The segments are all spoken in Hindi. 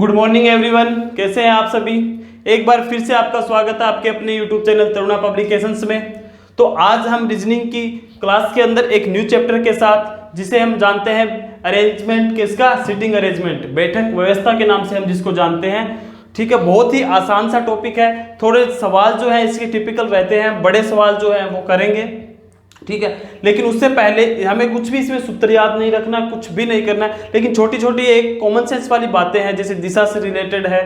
गुड मॉर्निंग एवरीवन, कैसे हैं आप सभी। एक बार फिर से आपका स्वागत है आपके अपने यूट्यूब चैनल तरुणा पब्लिकेशंस में। तो आज हम रीजनिंग की क्लास के अंदर एक न्यू चैप्टर के साथ, जिसे हम जानते हैं अरेंजमेंट, किसका, सीटिंग अरेंजमेंट, बैठक व्यवस्था के नाम से हम जिसको जानते हैं। ठीक है, बहुत ही आसान सा टॉपिक है। थोड़े सवाल जो है इसके टिपिकल रहते हैं, बड़े सवाल जो है वो करेंगे, ठीक है। लेकिन उससे पहले हमें कुछ भी इसमें सूत्र याद नहीं रखना, कुछ भी नहीं करना है। लेकिन छोटी छोटी एक कॉमन सेंस वाली बातें हैं, जैसे दिशा से रिलेटेड है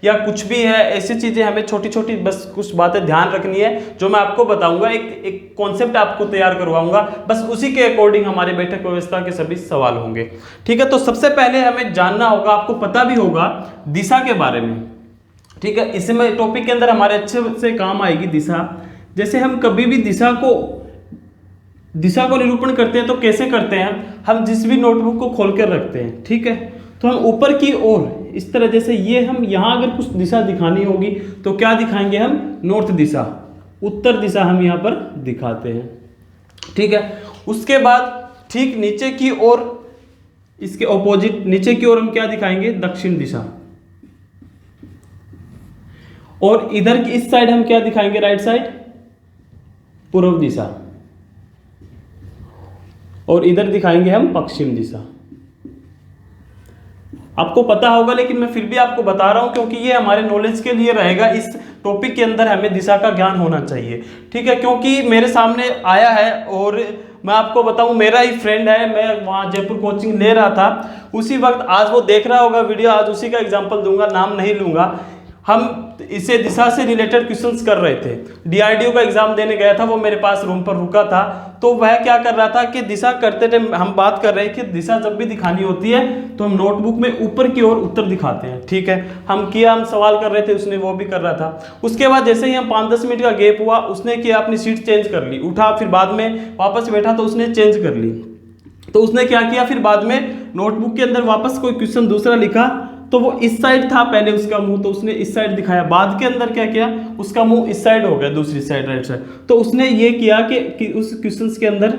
या कुछ भी है, ऐसी चीजें हमें छोटी छोटी बस कुछ बातें ध्यान रखनी है, जो मैं आपको बताऊंगा। एक कॉन्सेप्ट आपको तैयार करवाऊंगा, बस उसी के अकॉर्डिंग हमारे बैठक व्यवस्था के सभी सवाल होंगे, ठीक है। तो सबसे पहले हमें जानना होगा, आपको पता भी होगा दिशा के बारे में, ठीक है। इसमें टॉपिक के अंदर हमारे अच्छे से काम आएगी दिशा। जैसे हम कभी भी दिशा को निरूपण करते हैं तो कैसे करते हैं, हम जिस भी नोटबुक को खोल कर रखते हैं, ठीक है, तो हम ऊपर की ओर इस तरह, जैसे ये हम यहाँ अगर कुछ दिशा दिखानी होगी तो क्या दिखाएंगे हम, नॉर्थ दिशा, उत्तर दिशा हम यहाँ पर दिखाते हैं, ठीक है। उसके बाद ठीक नीचे की ओर, इसके ऑपोजिट नीचे की ओर हम क्या दिखाएंगे, दक्षिण दिशा। और इधर की इस साइड हम क्या दिखाएंगे, राइट साइड, पूर्व दिशा। और इधर दिखाएंगे हम पश्चिम दिशा। आपको पता होगा, लेकिन मैं फिर भी आपको बता रहा हूं क्योंकि ये हमारे नॉलेज के लिए रहेगा। इस टॉपिक के अंदर हमें दिशा का ज्ञान होना चाहिए, ठीक है। क्योंकि मेरे सामने आया है और मैं आपको बताऊं, मेरा ही फ्रेंड है, मैं वहाँ जयपुर कोचिंग ले रहा था उसी वक्त, आज वो देख रहा होगा वीडियो, आज उसी का एग्जाम्पल दूंगा, नाम नहीं लूंगा। हम इसे दिशा से रिलेटेड क्वेश्चंस कर रहे थे। डीआरडीओ का एग्जाम देने गया था, वो मेरे पास रूम पर रुका था, तो वह क्या कर रहा था कि दिशा करते थे, हम बात कर रहे हैं कि दिशा जब भी दिखानी होती है तो हम नोटबुक में ऊपर की ओर उत्तर दिखाते हैं, ठीक है। हम सवाल कर रहे थे, उसने वो भी कर रहा था। उसके बाद जैसे ही हम 5-10 मिनट का गैप हुआ, उसने किया अपनी सीट चेंज कर ली, उठा, फिर बाद में वापस बैठा तो उसने चेंज कर ली। तो उसने क्या किया, फिर बाद में नोटबुक के अंदर वापस कोई क्वेश्चन दूसरा लिखा, तो वो इस साइड था पहले उसका मुंह, तो उसने इस साइड दिखाया। बाद के अंदर क्या किया, उसका मुंह इस साइड हो गया, दूसरी साइड, राइट साइड। तो उसने ये किया कि उस क्वेश्चंस के अंदर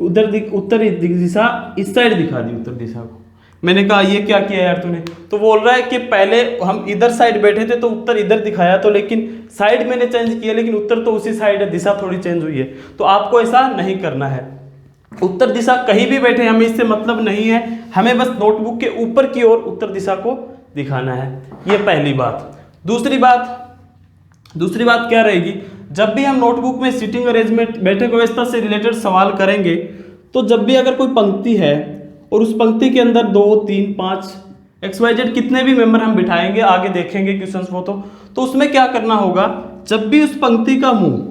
उत्तर दिशा इस साइड दिखा दी, उत्तर दिशा को। मैंने कहा ये क्या किया यार तूने, तो बोल रहा है कि पहले हम इधर साइड बैठे थे तो उत्तर इधर दिखाया, तो लेकिन साइड मैंने चेंज किया, लेकिन उत्तर तो उसी साइड है, दिशा थोड़ी चेंज हुई है। तो आपको ऐसा नहीं करना है। उत्तर दिशा कहीं भी बैठे हमें इससे मतलब नहीं है, हमें बस नोटबुक के ऊपर की ओर उत्तर दिशा को दिखाना है। ये पहली बात। दूसरी बात क्या रहेगी, जब भी हम नोटबुक में सीटिंग अरेंजमेंट, बैठक व्यवस्था से रिलेटेड सवाल करेंगे, तो जब भी अगर कोई पंक्ति है और उस पंक्ति के अंदर 2, 3, 5 XYZ कितने भी मेंबर हम बिठाएंगे, आगे देखेंगे क्वेश्चंस वो तो उसमें क्या करना होगा, जब भी उस पंक्ति का मुंह,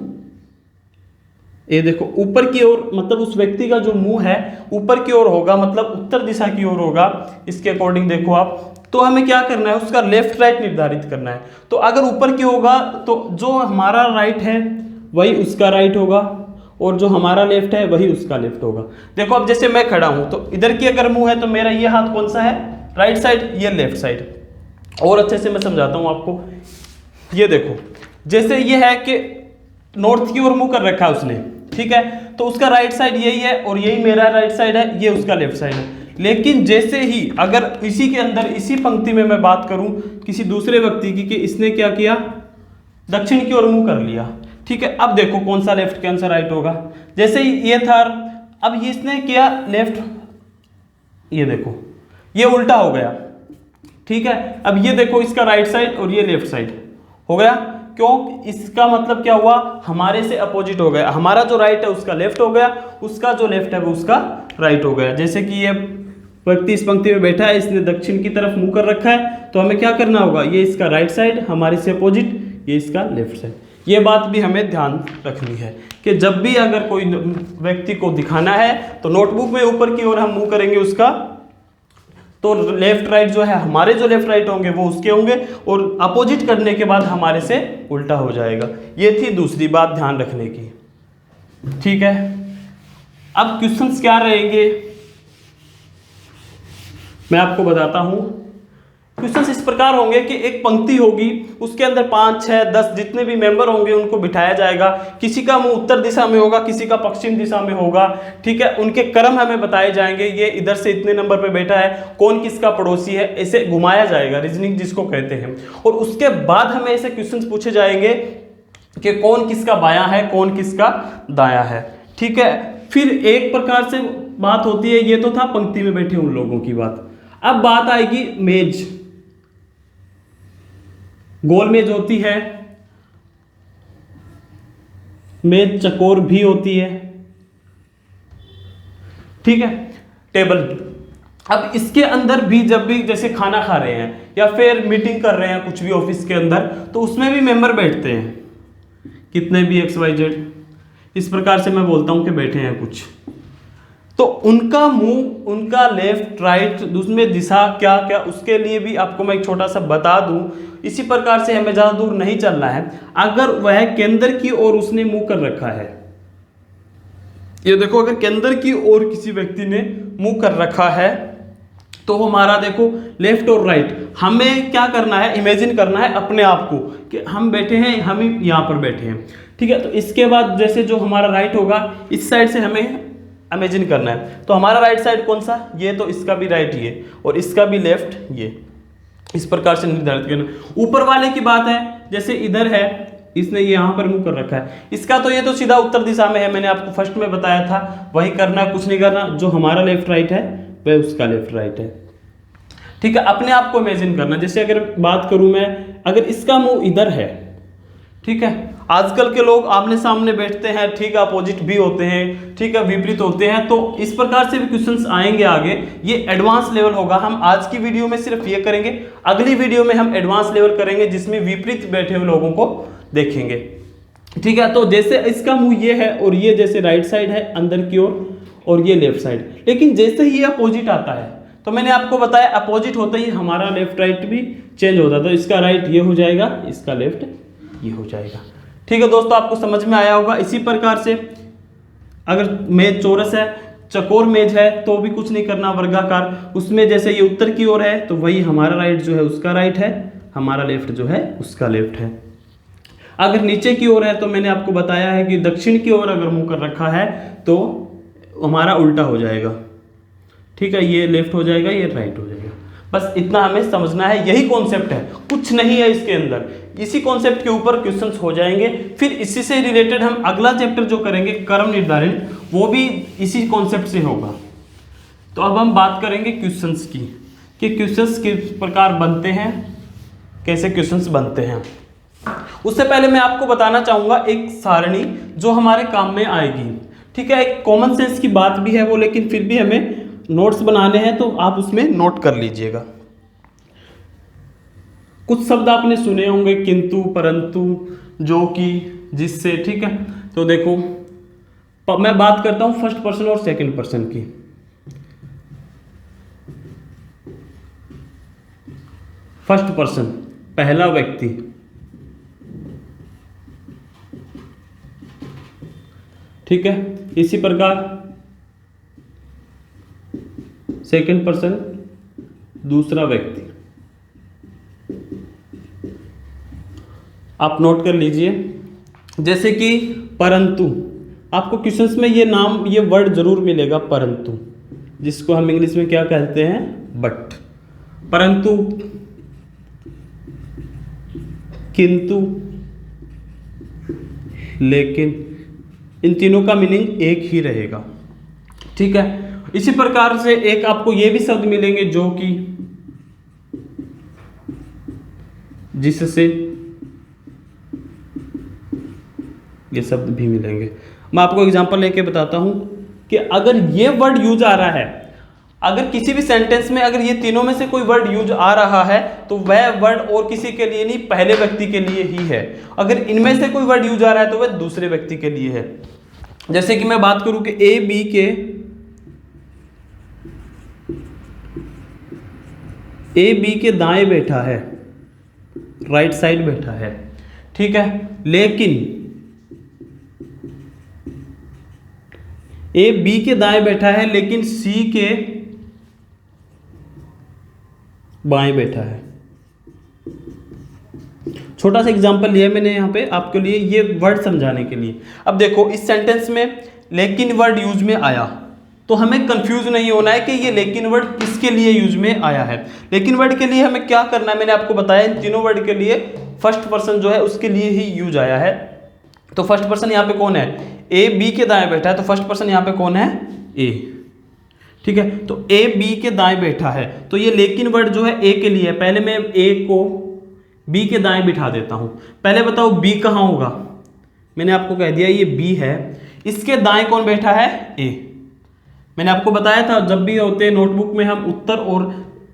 ये देखो ऊपर की ओर, मतलब उस व्यक्ति का जो मुंह है ऊपर की ओर होगा, मतलब उत्तर दिशा की ओर होगा, इसके अकॉर्डिंग देखो आप, तो हमें क्या करना है, उसका लेफ्ट राइट निर्धारित करना है। तो अगर ऊपर की होगा तो जो हमारा राइट है वही उसका राइट होगा, और जो हमारा लेफ्ट है वही उसका लेफ्ट होगा। देखो अब जैसे मैं खड़ा हूं, तो इधर की अगर मुंह है तो मेरा ये हाथ कौन सा है, राइट साइड, ये लेफ्ट साइड। और अच्छे से मैं समझाता हूं आपको। ये देखो, जैसे ये है कि नॉर्थ की ओर मुंह कर रखा है उसने, ठीक है, तो उसका राइट साइड यही है और यही मेरा राइट साइड है, ये उसका लेफ्ट साइड है। लेकिन जैसे ही अगर इसी के अंदर, इसी पंक्ति में मैं बात करूं किसी दूसरे व्यक्ति की, कि इसने क्या किया, दक्षिण की ओर मुंह कर लिया, ठीक है। अब देखो कौन सा लेफ्ट कौन सा राइट होगा। जैसे ही ये था, अब ये इसने किया लेफ्ट, ये देखो ये उल्टा हो गया, ठीक है। अब ये देखो इसका राइट साइड और ये लेफ्ट साइड हो गया। क्यों, इसका मतलब क्या हुआ, हमारे से अपोजिट हो गया। हमारा जो राइट है उसका लेफ्ट हो गया, उसका जो लेफ्ट है वो उसका राइट हो गया। जैसे कि ये व्यक्ति इस पंक्ति में बैठा है, इसने दक्षिण की तरफ मुंह कर रखा है, तो हमें क्या करना होगा, ये इसका राइट साइड, हमारे से अपोजिट, ये इसका लेफ्ट साइड। ये बात भी हमें ध्यान रखनी है कि जब भी अगर कोई व्यक्ति को दिखाना है तो नोटबुक में ऊपर की ओर हम मुंह करेंगे उसका, तो लेफ्ट राइट जो है, हमारे जो लेफ्ट राइट होंगे वो उसके होंगे, और अपोजिट करने के बाद हमारे से उल्टा हो जाएगा। ये थी दूसरी बात ध्यान रखने की, ठीक है। अब क्वेश्चंस क्या रहेंगे मैं आपको बताता हूं। क्वेश्चंस इस प्रकार होंगे कि एक पंक्ति होगी, उसके अंदर 5, 6, 10 जितने भी मेंबर होंगे उनको बिठाया जाएगा। किसी का मुंह उत्तर दिशा में होगा, किसी का पश्चिम दिशा में होगा, ठीक है। उनके क्रम हमें बताए जाएंगे, ये इधर से इतने नंबर पे बैठा है, कौन किसका पड़ोसी है, ऐसे घुमाया जाएगा, रीजनिंग जिसको कहते हैं। और उसके बाद हमें ऐसे क्वेश्चन पूछे जाएंगे कि कौन किसका बायां है, कौन किसका दायां है, ठीक है। फिर एक प्रकार से बात होती है, ये तो था पंक्ति में बैठे उन लोगों की बात। अब बात आएगी मेज, गोल मेज होती है, मेज चकोर भी होती है, ठीक है, टेबल। अब इसके अंदर भी जब भी जैसे खाना खा रहे हैं या फिर मीटिंग कर रहे हैं कुछ भी ऑफिस के अंदर, तो उसमें भी मेंबर बैठते हैं, कितने भी XYZ, इस प्रकार से मैं बोलता हूं कि बैठे हैं कुछ, तो उनका मुंह, उनका लेफ्ट राइट, उसमें दिशा क्या क्या, उसके लिए भी आपको मैं एक छोटा सा बता दूं। इसी प्रकार से हमें ज़्यादा दूर नहीं चलना है। अगर वह केंद्र की ओर उसने मुंह कर रखा है, ये देखो, अगर केंद्र की ओर किसी व्यक्ति ने मुंह कर रखा है तो हमारा देखो लेफ्ट और राइट, हमें क्या करना है, इमेजिन करना है अपने आप को कि हम बैठे हैं, हम यहाँ पर बैठे हैं, ठीक है। तो इसके बाद जैसे जो हमारा राइट होगा, इस साइड से हमें इमेजिन करना है, तो हमारा राइट साइड कौन सा, ये, तो इसका भी राइट ये, और इसका भी लेफ्ट ये, इस प्रकार से निर्धारित करना। ऊपर वाले की बात है, जैसे इधर है, इसने यहाँ पर मुंह कर रखा है, इसका तो ये तो सीधा उत्तर दिशा में है, मैंने आपको फर्स्ट में बताया था, वही करना, कुछ नहीं करना। जो हमारा लेफ्ट राइट है वह उसका लेफ्ट राइट है, ठीक है। अपने आप को इमेजिन करना। जैसे अगर बात करूं मैं, अगर इसका मुंह इधर है, ठीक है, आजकल के लोग आमने सामने बैठते हैं, ठीक है, अपोजिट भी होते हैं, ठीक है, विपरीत होते हैं, तो इस प्रकार से भी क्वेश्चंस आएंगे आगे। ये एडवांस लेवल होगा, हम आज की वीडियो में सिर्फ ये करेंगे, अगली वीडियो में हम एडवांस लेवल करेंगे जिसमें विपरीत बैठे हुए लोगों को देखेंगे, ठीक है। तो जैसे इसका मुंह ये है और ये जैसे राइट साइड है अंदर की ओर, और ये लेफ्ट साइड, लेकिन जैसे ही ये अपोजिट आता है, तो मैंने आपको बताया अपोजिट होते ही हमारा लेफ्ट राइट भी चेंज होता है, तो इसका राइट ये हो जाएगा, इसका लेफ्ट ये हो जाएगा, ठीक है दोस्तों, आपको समझ में आया होगा। इसी प्रकार से अगर मेज चौरस है, चकोर मेज है, तो भी कुछ नहीं करना, वर्गाकार, उसमें जैसे ये उत्तर की ओर है, तो वही हमारा राइट जो है उसका राइट है, हमारा लेफ्ट जो है उसका लेफ्ट है। अगर नीचे की ओर है, तो मैंने आपको बताया है कि दक्षिण की ओर अगर मुंह कर रखा है तो हमारा उल्टा हो जाएगा, ठीक है, ये लेफ्ट हो जाएगा, ये राइट हो जाएगा। बस इतना हमें समझना है, यही कॉन्सेप्ट है, कुछ नहीं है इसके अंदर। इसी कॉन्सेप्ट के ऊपर क्वेश्चंस हो जाएंगे। फिर इसी से रिलेटेड हम अगला चैप्टर जो करेंगे, क्रम निर्धारण, वो भी इसी कॉन्सेप्ट से होगा। तो अब हम बात करेंगे क्वेश्चंस की, कि क्वेश्चंस किस प्रकार बनते हैं, कैसे क्वेश्चंस बनते हैं। उससे पहले मैं आपको बताना चाहूंगा एक सारणी जो हमारे काम में आएगी, ठीक है। एक कॉमन सेंस की बात भी है वो, लेकिन फिर भी हमें नोट्स बनाने हैं, तो आप उसमें नोट कर लीजिएगा। कुछ शब्द आपने सुने होंगे, किंतु, परंतु, जो कि, जिससे, ठीक है। तो देखो, मैं बात करता हूं फर्स्ट पर्सन और सेकंड पर्सन की। फर्स्ट पर्सन, पहला व्यक्ति, ठीक है। इसी प्रकार सेकंड पर्सन, दूसरा व्यक्ति, आप नोट कर लीजिए। जैसे कि परंतु, आपको क्वेश्चंस में ये नाम, ये वर्ड जरूर मिलेगा, परंतु, जिसको हम इंग्लिश में क्या कहते हैं, बट। परंतु, किंतु, लेकिन, इन तीनों का मीनिंग एक ही रहेगा, ठीक है। इसी प्रकार से एक आपको ये भी शब्द मिलेंगे, जो कि, जिससे, ये शब्द भी मिलेंगे। मैं आपको एग्जांपल लेके बताता हूं कि अगर ये वर्ड यूज आ रहा है, अगर किसी भी सेंटेंस में अगर ये तीनों में से कोई वर्ड यूज आ रहा है, तो वह वर्ड और किसी के लिए नहीं, पहले व्यक्ति के लिए ही है। अगर इनमें से कोई वर्ड यूज आ रहा है तो वह दूसरे व्यक्ति के लिए है। जैसे कि मैं बात करूं कि ए बी के दाएं बैठा है, राइट साइड बैठा है, ठीक है। लेकिन ए बी के दाएं बैठा है, लेकिन सी के बाएं बैठा है। छोटा सा एग्जांपल लिया मैंने यहाँ पे आपके लिए ये वर्ड समझाने के लिए। अब देखो इस सेंटेंस में लेकिन वर्ड यूज में आया, तो हमें कंफ्यूज नहीं होना है कि ये लेकिन वर्ड किसके लिए यूज में आया है। लेकिन वर्ड के लिए हमें क्या करना है, मैंने आपको बताया इन तीनों वर्ड के लिए फर्स्ट पर्सन जो है उसके लिए ही यूज आया है। तो फर्स्ट पर्सन यहाँ पे कौन है, ए बी के दाएं बैठा है, तो फर्स्ट पर्सन यहाँ पे कौन है, ए। ठीक है, तो ए बी के दाएं बैठा है, तो ये लेकिन वर्ड जो है ए के लिए है। पहले मैं ए को बी के दाएं बिठा देता हूं। पहले बताओ बी कहाँ होगा, मैंने आपको कह दिया ये बी है, इसके दाएं कौन बैठा है, ए। मैंने आपको बताया था जब भी होते हैं नोटबुक में हम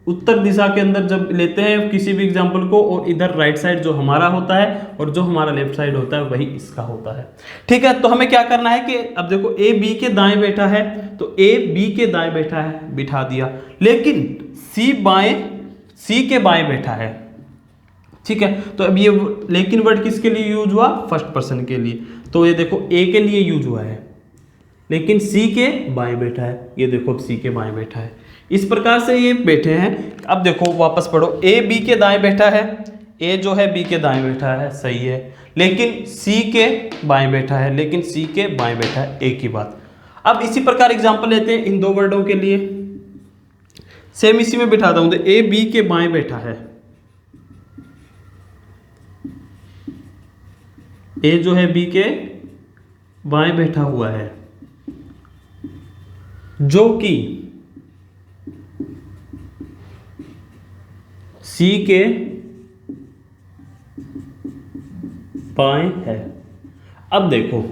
उत्तर दिशा के अंदर जब लेते हैं किसी भी एग्जाम्पल को, और इधर राइट साइड जो हमारा होता है और जो हमारा लेफ्ट साइड होता है वही इसका होता है। ठीक है, तो हमें क्या करना है कि अब देखो ए बी के दाएं बैठा है, तो ए बी के दाएं बैठा है, बिठा दिया। लेकिन सी के बाएं बैठा है। ठीक है, तो अब ये लेकिन वर्ड किसके लिए यूज हुआ, फर्स्ट पर्सन के लिए। तो ये देखो ए के लिए यूज हुआ है, लेकिन सी के बाएं बैठा है। ये देखो अब सी के बाएं बैठा है, इस प्रकार से ये बैठे हैं। अब देखो वापस पढ़ो, ए बी के दाएं बैठा है, ए जो है बी के दाएं बैठा है, सही है, लेकिन सी के बाएं बैठा है, लेकिन सी के बाएं बैठा है, एक ही बात। अब इसी प्रकार एग्जांपल लेते हैं इन दो वर्डों के लिए, सेम इसी में बिठाता हूं। तो ए बी के बाएं बैठा है, ए जो है बी के बाएं बैठा हुआ है, जो कि सी के बाएं है। अब देखो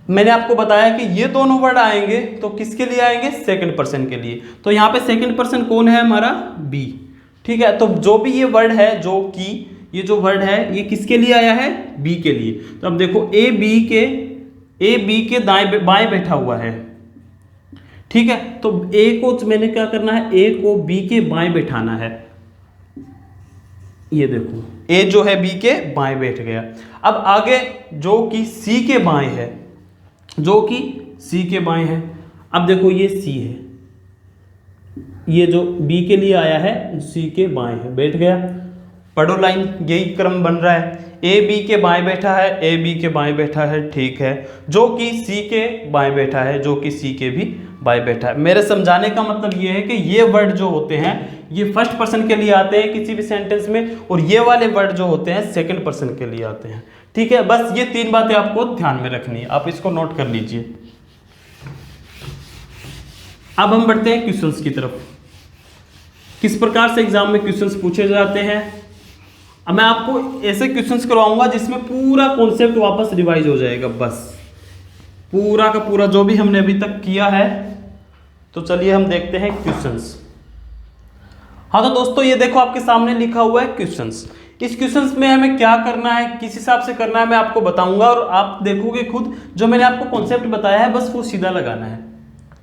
मैंने आपको बताया कि ये दोनों वर्ड आएंगे तो किसके लिए आएंगे, सेकंड पर्सन के लिए। तो यहाँ पे सेकंड पर्सन कौन है हमारा, बी। ठीक है, तो जो भी ये वर्ड है, जो कि ये जो वर्ड है ये किसके लिए आया है, बी के लिए। तो अब देखो ए बी के दाएं बाएं बैठा हुआ है। ठीक है, तो ए को मैंने क्या करना है, ए को बी के बाएं बैठाना है। ये देखो ए जो है बी के बाएं बैठ गया। अब आगे जो कि सी के बाएं है, जो कि सी के बाएं है। अब देखो ये सी है, ये जो बी के लिए आया है सी के बाएं है, बैठ गया। पढ़ो लाइन, यही क्रम बन रहा है, ए बी के बाएं बैठा है, ए बी के बाएं बैठा है, ठीक है, जो कि सी के बाएं बैठा है, जो कि सी के भी बाएं बैठा है। मेरे समझाने का मतलब ये है कि ये वर्ड जो होते हैं ये फर्स्ट पर्सन के लिए आते हैं किसी भी सेंटेंस में, और ये वाले वर्ड जो होते हैं सेकंड पर्सन के लिए आते हैं। ठीक है, बस ये तीन बातें आपको ध्यान में रखनी है, आप इसको नोट कर लीजिए। अब हम बढ़ते हैं क्वेश्चंस की तरफ, किस प्रकार से एग्जाम में क्वेश्चंस पूछे जाते हैं। अब मैं आपको ऐसे क्वेश्चंस करवाऊंगा जिसमें पूरा कॉन्सेप्ट वापस रिवाइज हो जाएगा, बस पूरा का पूरा जो भी हमने अभी तक किया है। तो चलिए हम देखते हैं क्वेश्चंस। हाँ तो दोस्तों ये देखो आपके सामने लिखा हुआ है क्वेश्चंस। इस क्वेश्चंस में हमें क्या करना है, किस हिसाब से करना है मैं आपको बताऊंगा, और आप देखोगे खुद जो मैंने आपको कॉन्सेप्ट बताया है बस वो सीधा लगाना है।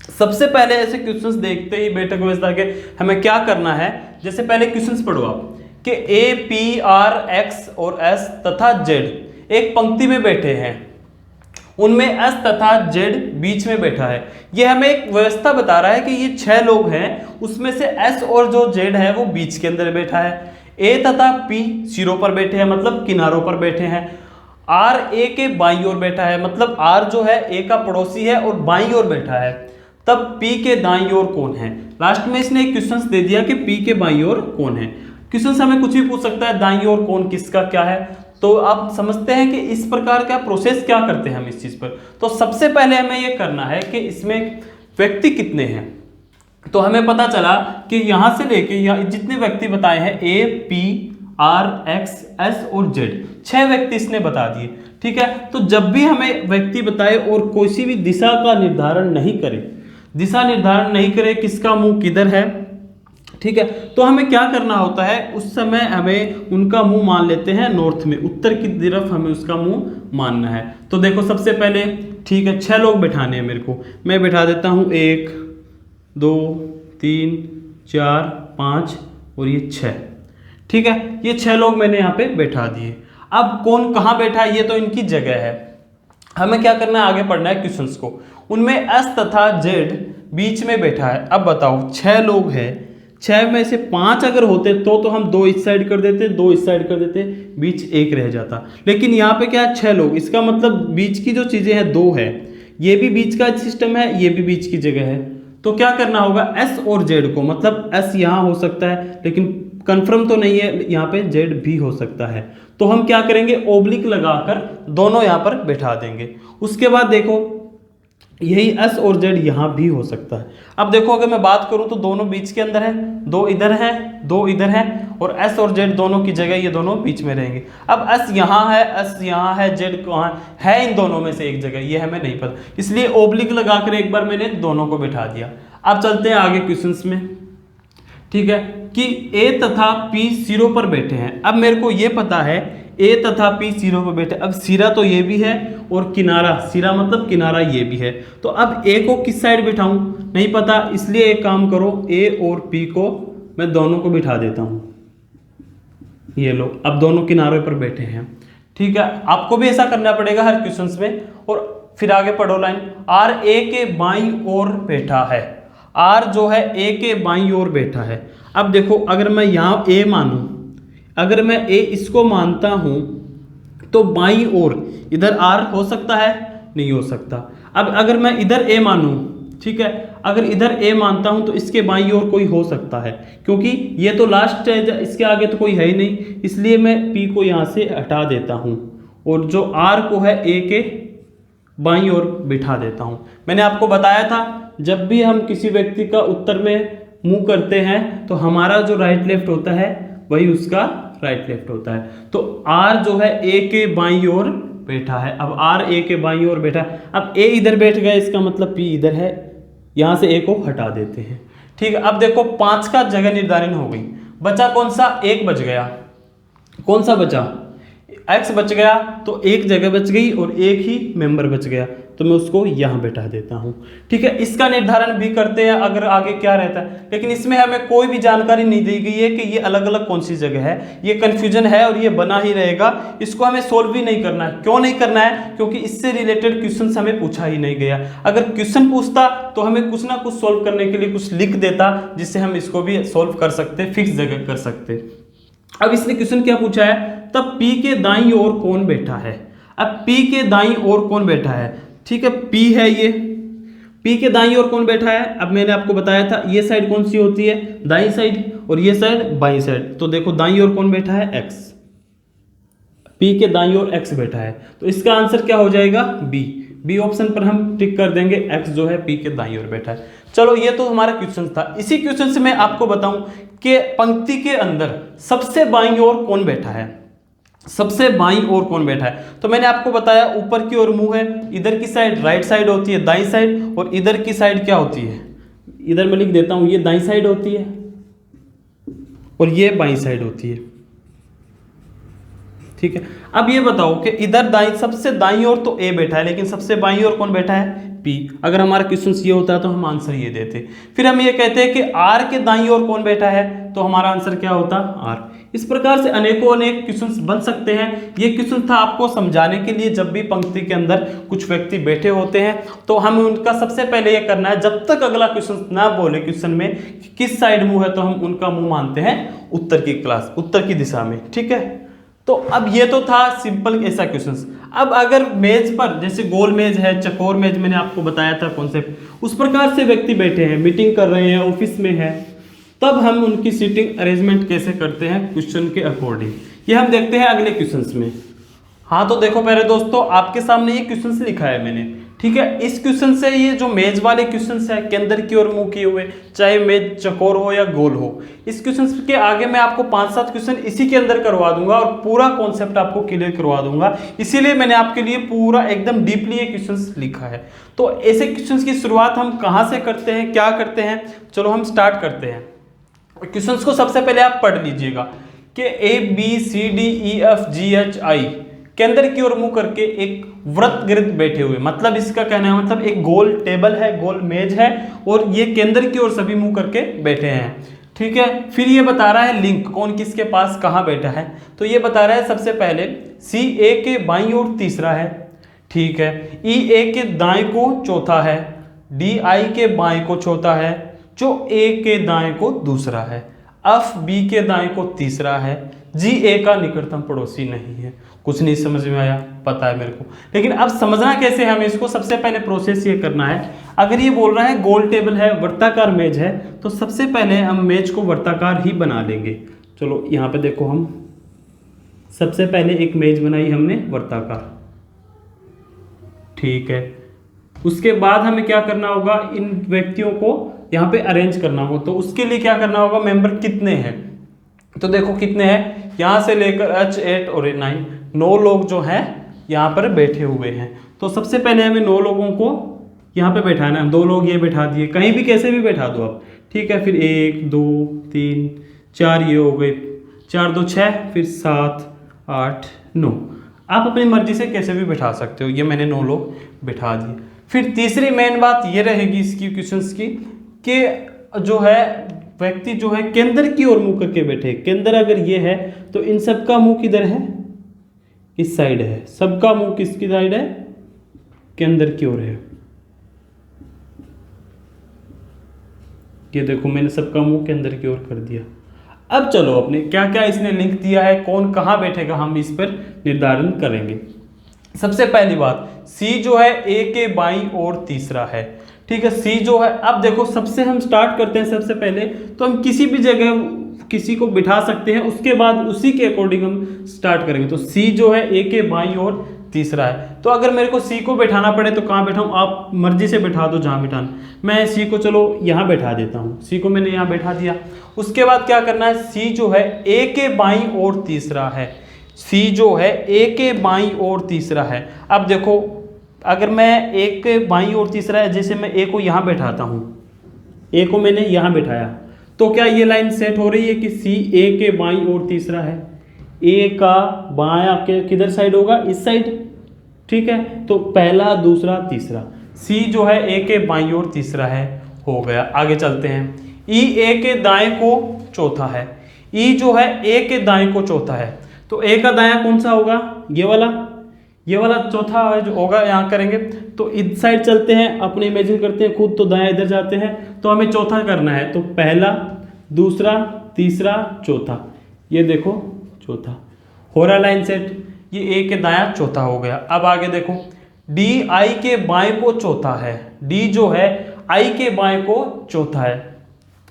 सबसे पहले ऐसे क्वेश्चंस देखते ही बैठक व्यवस्था के हमें क्या करना है, जैसे पहले क्वेश्चंस पढ़ो आप कि ए पी आर एक्स और एस तथा जेड एक पंक्ति में बैठे हैं, उनमें एस तथा जेड बीच में बैठा है। ये हमें एक व्यवस्था बता रहा है कि ये 6 लोग हैं, उसमें से एस और जो जेड है वो बीच के अंदर बैठा है, ए तथा पी सिरों पर बैठे हैं मतलब किनारों पर बैठे हैं, आर ए के बाईं ओर बैठा है मतलब आर जो है ए का पड़ोसी है और बाईं ओर बैठा है, तब पी के दाईं ओर कौन है। लास्ट में इसने एक क्वेश्चन दे दिया कि पी के बाईं ओर कौन है। क्वेश्चन हमें कुछ भी पूछ सकता है, दाईं ओर कौन किसका क्या है, तो आप समझते हैं कि इस प्रकार का प्रोसेस क्या करते हैं हम इस चीज पर। तो सबसे पहले हमें यह करना है कि इसमें व्यक्ति कितने हैं। तो हमें पता चला कि यहां से लेके यहाँ जितने व्यक्ति बताए हैं A P R x S और जेड, 6 व्यक्ति इसने बता दिए। ठीक है, तो जब भी हमें व्यक्ति बताए और कोई भी दिशा का निर्धारण नहीं करे, दिशा निर्धारण नहीं करे किसका मुंह किधर है, ठीक है, तो हमें क्या करना होता है, उस समय हमें उनका मुंह मान लेते हैं नॉर्थ में, उत्तर की तरफ हमें उसका मुंह मानना है। तो देखो सबसे पहले ठीक है 6 लोग बैठाने हैं मेरे को, मैं बैठा देता हूं 1 2 3 4 5 और ये 6। ठीक है, ये 6 लोग मैंने यहाँ पे बैठा दिए। अब कौन कहाँ बैठा है ये तो इनकी जगह है, हमें क्या करना है आगे पढ़ना है क्वेश्चंस को। उनमें एस तथा जेड बीच में बैठा है। अब बताओ 6 लोग हैं 6 में से 5 अगर होते तो हम 2 इस साइड कर देते, 2 इस साइड कर देते, बीच 1 रह जाता। लेकिन यहाँ पे क्या है 6 लोग, इसका मतलब बीच की जो चीज़ें हैं 2 है, ये भी बीच का सिस्टम है, ये भी बीच की जगह है। तो क्या करना होगा S और Z को, मतलब S यहाँ हो सकता है लेकिन कंफर्म तो नहीं है, यहाँ पे Z भी हो सकता है। तो हम क्या करेंगे ओब्लिक लगाकर दोनों यहाँ पर बैठा देंगे। उसके बाद देखो यही S और Z यहाँ भी हो सकता है। अब देखो अगर मैं बात करूँ तो दोनों बीच के अंदर है, 2 इधर है, 2 इधर है, और S और Z दोनों की जगह ये दोनों बीच में रहेंगे। अब S यहाँ है, S यहाँ है, Z कहाँ है, इन दोनों में से एक जगह, ये हमें नहीं पता, इसलिए ओब्लिक लगाकर एक बार मैंने दोनों को बैठा दिया। अब चलते हैं आगे क्वेश्चंस में, ठीक है, कि A तथा P सिरों पर बैठे हैं। अब मेरे को ये पता है A तथा P सिरों पर बैठे, अब सिरा तो ये भी है और किनारा, सिरा मतलब किनारा ये भी है, तो अब A को किस साइड बिठाऊं नहीं पता, इसलिए एक काम करो A और P को मैं दोनों को बिठा देता हूं। ये लो, अब दोनों किनारों पर बैठे हैं, ठीक है। आपको भी ऐसा करना पड़ेगा हर क्वेश्चंस में। और फिर आगे पढ़ो लाइन, R A के बाईं ओर बैठा है, R जो है A के बाईं ओर बैठा है। अब देखो अगर मैं यहाँ A मानूं, अगर मैं A इसको मानता हूं तो बाईं ओर इधर R हो सकता है, नहीं हो सकता। अब अगर मैं इधर A मानूं, ठीक है, अगर इधर A मानता हूं तो इसके बाईं ओर कोई हो सकता है, क्योंकि ये तो लास्ट है, इसके आगे तो कोई है ही नहीं, इसलिए मैं P को यहाँ से हटा देता हूं और जो R को है A के बाईं ओर बिठा देता हूं। मैंने आपको बताया था जब भी हम किसी व्यक्ति का उत्तर में मुंह करते हैं तो हमारा जो राइट लेफ्ट होता है वही उसका राइट लेफ्ट होता है। तो R जो है A के बाईं ओर बैठा है, अब R A के बाईं ओर बैठा है, अब A इधर बैठ गया, इसका मतलब P इधर है, यहाँ से A को हटा देते हैं, ठीक है। अब देखो 5 का जगह निर्धारण हो गई, बचा कौन सा, 1 बच गया, कौन सा बचा, X बच गया, तो एक जगह बच गई और एक ही मेंबर बच गया, तो मैं उसको यहाँ बैठा देता हूँ, ठीक है। इसका निर्धारण भी करते हैं अगर आगे क्या रहता है, लेकिन इसमें हमें कोई भी जानकारी नहीं दी गई है कि ये अलग अलग कौन सी जगह है, ये कन्फ्यूजन है और ये बना ही रहेगा, इसको हमें सोल्व भी नहीं करना है। क्यों नहीं करना है, क्योंकि इससे रिलेटेड क्वेश्चन हमें पूछा ही नहीं गया। अगर क्वेश्चन पूछता तो हमें कुछ ना कुछ सोल्व करने के लिए कुछ लिख देता, जिससे हम इसको भी सोल्व कर सकते, फिक्स जगह कर सकते। अब इसने क्वेश्चन क्या पूछा है, तब P के दाईं ओर कौन बैठा है। अब P के दाईं ओर कौन बैठा है, ठीक है, P है ये, P के दाईं ओर कौन बैठा है। अब मैंने आपको बताया था ये साइड कौन सी होती है, दाईं साइड, और ये साइड बाईं साइड। तो देखो दाईं ओर कौन बैठा है, X, P के दाईं ओर X बैठा है, तो इसका आंसर क्या हो जाएगा, बी ऑप्शन पर हम टिक कर देंगे, X जो है P के दाईं ओर बैठा है। चलो ये तो हमारा क्वेश्चन था। इसी क्वेश्चन से मैं आपको बताऊं कि पंक्ति के अंदर सबसे बाईं ओर कौन बैठा है, सबसे बाईं ओर कौन बैठा है। तो मैंने आपको बताया ऊपर की ओर मुंह है, इधर की साइड राइट साइड होती है, दाईं साइड, और इधर की साइड क्या होती है, इधर मैं लिख देता हूं, ये दाईं साइड होती है और ये बाईं साइड होती है, ठीक है। अब ये बताओ कि इधर दाईं, सबसे दाईं ओर तो A बैठा है, लेकिन सबसे बाईं ओर कौन बैठा है, P। अगर हमारा क्वेश्चन ये होता है तो हम आंसर ये देते। फिर हम ये कहते हैं कि R के दाईं ओर कौन बैठा है, तो हमारा आंसर क्या होता, R। इस प्रकार से अनेकों अनेक क्वेश्चंस बन सकते हैं। ये क्वेश्चन था आपको समझाने के लिए, जब भी पंक्ति के अंदर कुछ व्यक्ति बैठे होते हैं तो हम उनका सबसे पहले ये करना है, जब तक अगला क्वेश्चन ना बोले क्वेश्चन में कि किस साइड मुंह है, तो हम उनका मुंह मानते हैं उत्तर की क्लास, उत्तर की दिशा में, ठीक है। तो अब ये तो था सिंपल ऐसा क्वेश्चंस। अब अगर मेज पर, जैसे गोल मेज है, चकोर मेज, मैंने आपको बताया था कॉन्सेप्ट, उस प्रकार से व्यक्ति बैठे हैं, मीटिंग कर रहे हैं, ऑफिस में है, तब हम उनकी सीटिंग अरेंजमेंट कैसे करते हैं क्वेश्चन के अकॉर्डिंग, ये हम देखते हैं अगले क्वेश्चंस में। हाँ तो देखो पहले दोस्तों, आपके सामने ये क्वेश्चंस लिखा है मैंने, ठीक है। इस क्वेश्चन से ये जो मेज वाले क्वेश्चंस है, केंद्र की ओर मुंह किए हुए, चाहे मेज चकोर हो या गोल हो, इस क्वेश्चन के आगे मैं आपको 5-7 क्वेश्चन इसी के अंदर करवा दूंगा और पूरा कॉन्सेप्ट आपको क्लियर करवा दूंगा। इसीलिए मैंने आपके लिए पूरा एकदम डीपली ये क्वेश्चन लिखा है। तो ऐसे क्वेश्चन की शुरुआत हम कहाँ से करते हैं, क्या करते हैं, चलो हम स्टार्ट करते हैं। क्वेश्चंस को सबसे पहले आप पढ़ लीजिएगा कि ABCDEFGHI केंद्र की ओर मुंह करके एक वृत्त गिरद बैठे हुए, मतलब इसका कहना है मतलब एक गोल टेबल है, गोल मेज है और ये केंद्र की ओर सभी मुंह करके बैठे हैं, ठीक है। फिर ये बता रहा है लिंक, कौन किसके पास कहाँ बैठा है, तो ये बता रहा है सबसे पहले CA के बाईं ओर तीसरा है, ठीक है, EA के दाएं को चौथा है, DI के बाएं को चौथा है, जो ए के दाएं को दूसरा है, एफ बी के दाएं को तीसरा है, जी ए का निकटतम पड़ोसी नहीं है। कुछ नहीं समझ में आया? पता है मेरे को, लेकिन अब समझना कैसे है हमें इसको। सबसे पहले प्रोसेस ये करना है, अगर ये बोल रहा है गोल टेबल है, वर्ताकार मेज है, तो सबसे पहले हम मेज को वर्ताकार ही बना लेंगे। चलो यहाँ पे देखो, हम सबसे पहले एक मेज बनाई हमने वर्ताकार, ठीक है। उसके बाद हमें क्या करना होगा, इन व्यक्तियों को यहाँ पे अरेंज करना होगा। तो उसके लिए क्या करना होगा, मेंबर कितने हैं, तो देखो कितने हैं, यहाँ से लेकर H 8 और 9, 9 लोग जो हैं यहाँ पर बैठे हुए हैं। तो सबसे पहले हमें 9 लोगों को यहाँ पे बैठाना है। 2 लोग ये बैठा दिए, कहीं भी कैसे भी बैठा दो आप, ठीक है। फिर 1 2 3 4 ये हो गए, 4 2 6, फिर 7 8 9। आप अपनी मर्जी से कैसे भी बैठा सकते हो। ये मैंने 9 लोग बैठा दिए। फिर तीसरी मेन बात ये रहेगी इसकी क्वेश्चंस की, कि जो है व्यक्ति जो है केंद्र की ओर मुंह करके बैठे। केंद्र अगर ये है तो इन सबका मुंह किधर है, इस साइड है। सबका मुंह किसकी साइड है, केंद्र की ओर है। ये देखो मैंने सबका मुंह केंद्र की ओर कर दिया। अब चलो अपने क्या क्या इसने लिंक दिया है, कौन कहाँ बैठेगा, हम इस पर निर्धारण करेंगे। सबसे पहली बात, सी जो है ए के बाईं ओर तीसरा है, ठीक है। सी जो है, अब देखो सबसे हम स्टार्ट करते हैं। सबसे पहले तो हम किसी भी जगह किसी को बिठा सकते हैं, उसके बाद उसी के अकॉर्डिंग हम स्टार्ट करेंगे। तो सी जो है ए के बाईं ओर तीसरा है। तो अगर मेरे को सी को बैठाना पड़े तो कहाँ बैठाऊँ, आप मर्जी से बैठा दो जहाँ बैठाना। मैं सी को चलो यहाँ बैठा देता हूँ, सी को मैंने यहाँ बैठा दिया। उसके बाद क्या करना है, सी जो है ए के बाईं ओर तीसरा है। सी जो है ए के बाईं ओर तीसरा है। अब देखो अगर मैं ए के बाईं ओर तीसरा है, जैसे मैं ए को यहाँ बैठाता हूँ, ए को मैंने यहाँ बैठाया, तो क्या ये लाइन सेट हो रही है कि सी ए के बाईं ओर तीसरा है। ए का बायां के किधर साइड होगा, इस साइड, ठीक है। तो पहला दूसरा तीसरा, सी जो है ए के बाईं ओर तीसरा है, हो गया। आगे चलते हैं, ई ए के दाएं को चौथा है। ई जो है ए के दाएं को चौथा है, तो ए का दायां कौन सा होगा, ये वाला चौथा है जो होगा, यहाँ करेंगे। तो इस साइड चलते हैं, अपने इमेजिन करते हैं खुद, तो दायां इधर जाते हैं, तो हमें चौथा करना है। तो पहला दूसरा तीसरा चौथा, ये देखो चौथा हो रहा लाइन सेट, ये ए के दायां चौथा हो गया। अब आगे देखो, डी आई के बाएं को चौथा है। डी जो है आई के बाएं को चौथा है।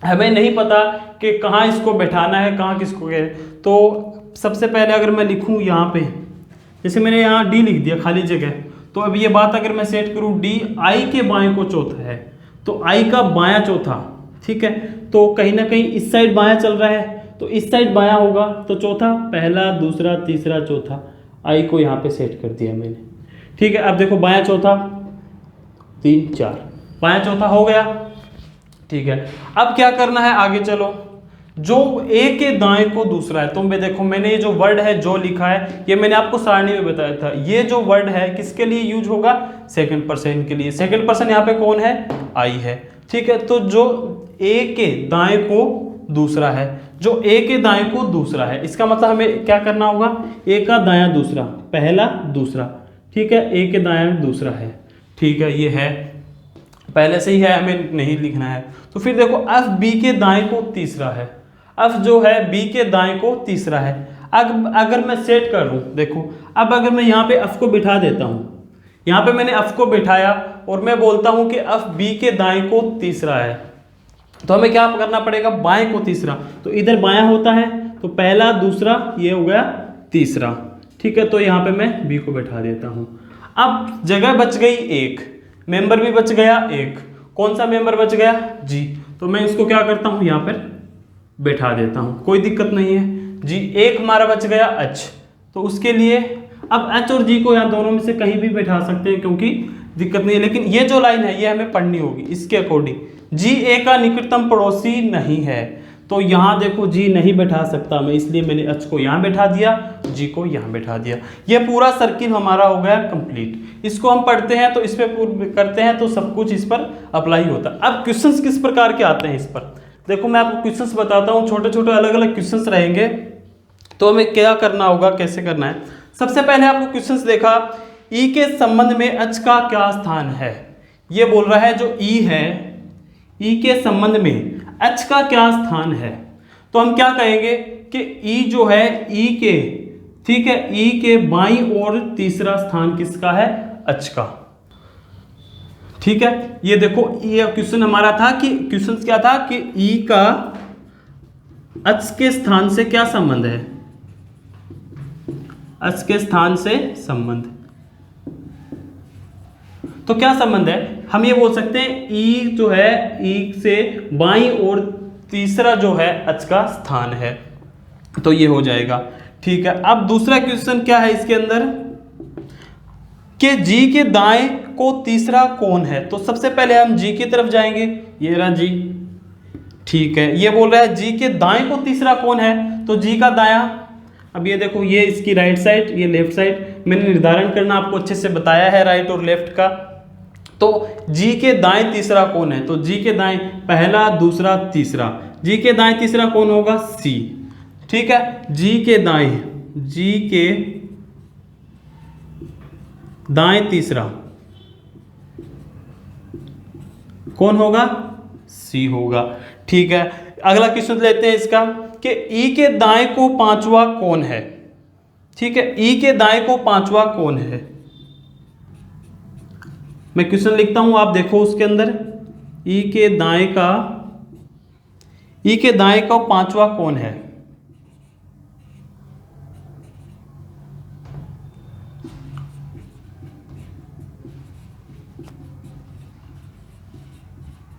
हमें नहीं पता कि कहाँ इसको बैठाना है, कहाँ किसको है। तो सबसे पहले अगर मैं लिखूँ यहाँ पे, जैसे मैंने यहाँ डी लिख दिया खाली जगह, तो अब ये बात अगर मैं सेट करूँ, डी आई के बाएं को चौथा है, तो आई का बायां चौथा, ठीक है। तो कहीं ना कहीं इस साइड बायां चल रहा है, तो इस साइड बायां होगा, तो चौथा, पहला दूसरा तीसरा चौथा, आई को यहाँ पे सेट कर दिया मैंने, ठीक है। अब देखो बायां चौथा 3 4, बायां चौथा हो गया, ठीक है। अब क्या करना है, आगे चलो, जो ए के दाएं को दूसरा है, तो मैं देखो मैंने ये जो वर्ड है जो लिखा है, ये मैंने आपको सारणी में बताया था। ये जो वर्ड है किसके लिए यूज होगा, सेकंड पर्सन के लिए। सेकंड पर्सन यहाँ पे कौन है, आई है, ठीक है। तो जो ए के दाएं को दूसरा है, जो ए के दाएं को दूसरा है, इसका मतलब हमें क्या करना होगा, ए का दायां दूसरा, पहला दूसरा, ठीक है। ए के दायां दूसरा है, ठीक है, ये है पहले से ही है, हमें नहीं लिखना है। तो फिर देखो एफ बी के दाएं को तीसरा है, एफ जो है बी के दाएं को तीसरा है। अगर मैं सेट कर लूँ, देखो अब अगर मैं यहाँ पे एफ को बिठा देता हूँ, यहाँ पे मैंने एफ को बिठाया और मैं बोलता हूँ कि एफ बी के दाएं को तीसरा है, तो हमें क्या करना पड़ेगा, बाएं को तीसरा। तो इधर बायां होता है, तो पहला दूसरा ये हो गया तीसरा, ठीक है। तो यहाँ पे मैं बी को बैठा देता हूँ। अब जगह बच गई एक, मेंबर भी बच गया एक, कौन सा मेंबर बच गया, जी। तो मैं इसको क्या करता हूँ, यहाँ पर बैठा देता हूँ, कोई दिक्कत नहीं है जी। एक हमारा बच गया एच, तो उसके लिए अब एच और जी को यहाँ दोनों में से कहीं भी बैठा सकते हैं, क्योंकि दिक्कत नहीं है। लेकिन ये जो लाइन है ये हमें पढ़नी होगी इसके अकॉर्डिंग। जी ए का निकटतम पड़ोसी नहीं है, तो यहाँ देखो जी नहीं बैठा सकता मैं, इसलिए मैंने एच को यहाँ बैठा दिया, जी को यहाँ बैठा दिया। ये पूरा सर्किल हमारा हो गया कंप्लीट। इसको हम पढ़ते हैं तो इस पर करते हैं तो सब कुछ इस पर अप्लाई होता है। अब क्वेश्चंस किस प्रकार के आते हैं इस पर, देखो मैं आपको क्वेश्चंस बताता हूँ, छोटे छोटे अलग अलग क्वेश्चंस रहेंगे, तो हमें क्या करना होगा, कैसे करना है। सबसे पहले आपको क्वेश्चंस देखा, ई के संबंध में एच का क्या स्थान है। ये बोल रहा है जो ई है, ई के संबंध में एच का क्या स्थान है, तो हम क्या कहेंगे कि ई जो है ई के, ठीक है, ई के बाईं ओर तीसरा स्थान किसका है, एच का। ठीक है, ये देखो ये क्वेश्चन हमारा था कि क्वेश्चन क्या था कि ई का एच के स्थान से क्या संबंध है, एच के स्थान से संबंध। तो क्या संबंध है, हम ये बोल सकते हैं ई जो है ई से बाईं ओर तीसरा जो है एच का स्थान है, तो ये हो जाएगा। ठीक है, अब दूसरा क्वेश्चन क्या है इसके अंदर कि जी के दाएं को तीसरा कौन है, तो सबसे पहले हम जी की तरफ जाएंगे, ये रहा जी। ठीक है, ये बोल रहा है जी के दाएं को तीसरा कौन है, तो जी का दायां, अब ये देखो ये इसकी राइट साइड, ये लेफ्ट साइड, मैंने निर्धारण करना आपको अच्छे से बताया है राइट और लेफ्ट का। तो जी के दाएं तीसरा कौन है, तो जी के दाएं पहला दूसरा तीसरा, जी के दाएं तीसरा कौन होगा, सी। ठीक है, जी के दाएं तीसरा कौन होगा, सी होगा। ठीक है, अगला क्वेश्चन लेते हैं इसका कि ई के दाएं को पांचवा कौन है। ठीक है, ई के दाएं को पांचवा कौन है, मैं क्वेश्चन लिखता हूं, आप देखो उसके अंदर ई के दाएं का पांचवा कौन है,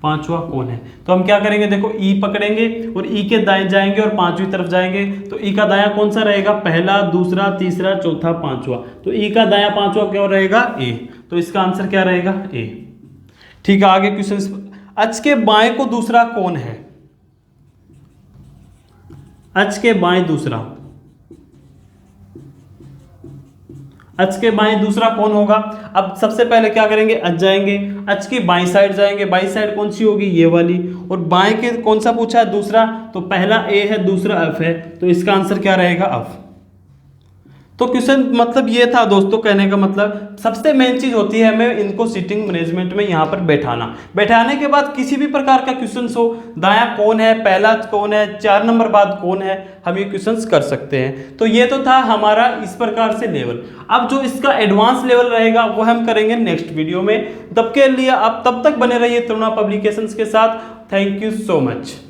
पांचवा कौन है। तो हम क्या करेंगे, देखो ई पकड़ेंगे और ई के दाएं जाएंगे और पांचवी तरफ जाएंगे, तो ई का दायां कौन सा रहेगा, पहला दूसरा तीसरा चौथा पांचवा, तो ई का दायां पांचवा क्या रहेगा, ए, तो इसका आंसर क्या रहेगा, ए। ठीक है, आगे क्वेश्चन, एच के बाएं को दूसरा कौन है, एच के बाएं दूसरा, एच के बाएं दूसरा कौन होगा। अब सबसे पहले क्या करेंगे, एच जाएंगे, एच की बाईं साइड जाएंगे, बाईं साइड कौन सी होगी, ये वाली, और बाएं के कौन सा पूछा है, दूसरा, तो पहला ए है दूसरा एफ है, तो इसका आंसर क्या रहेगा, एफ। तो क्वेश्चन मतलब ये था दोस्तों, कहने का मतलब सबसे मेन चीज होती है हमें इनको सीटिंग मैनेजमेंट में यहाँ पर बैठाने के बाद किसी भी प्रकार का क्वेश्चन हो, दायां कौन है, पहला कौन है, 4 नंबर बाद कौन है, हम ये क्वेश्चंस कर सकते हैं। तो ये तो था हमारा इस प्रकार से लेवल। अब जो इसका एडवांस लेवल रहेगा वो हम करेंगे नेक्स्ट वीडियो में, तब के लिए आप तब तक बने रहिए तरुणा पब्लिकेशंस के साथ। Thank you so much.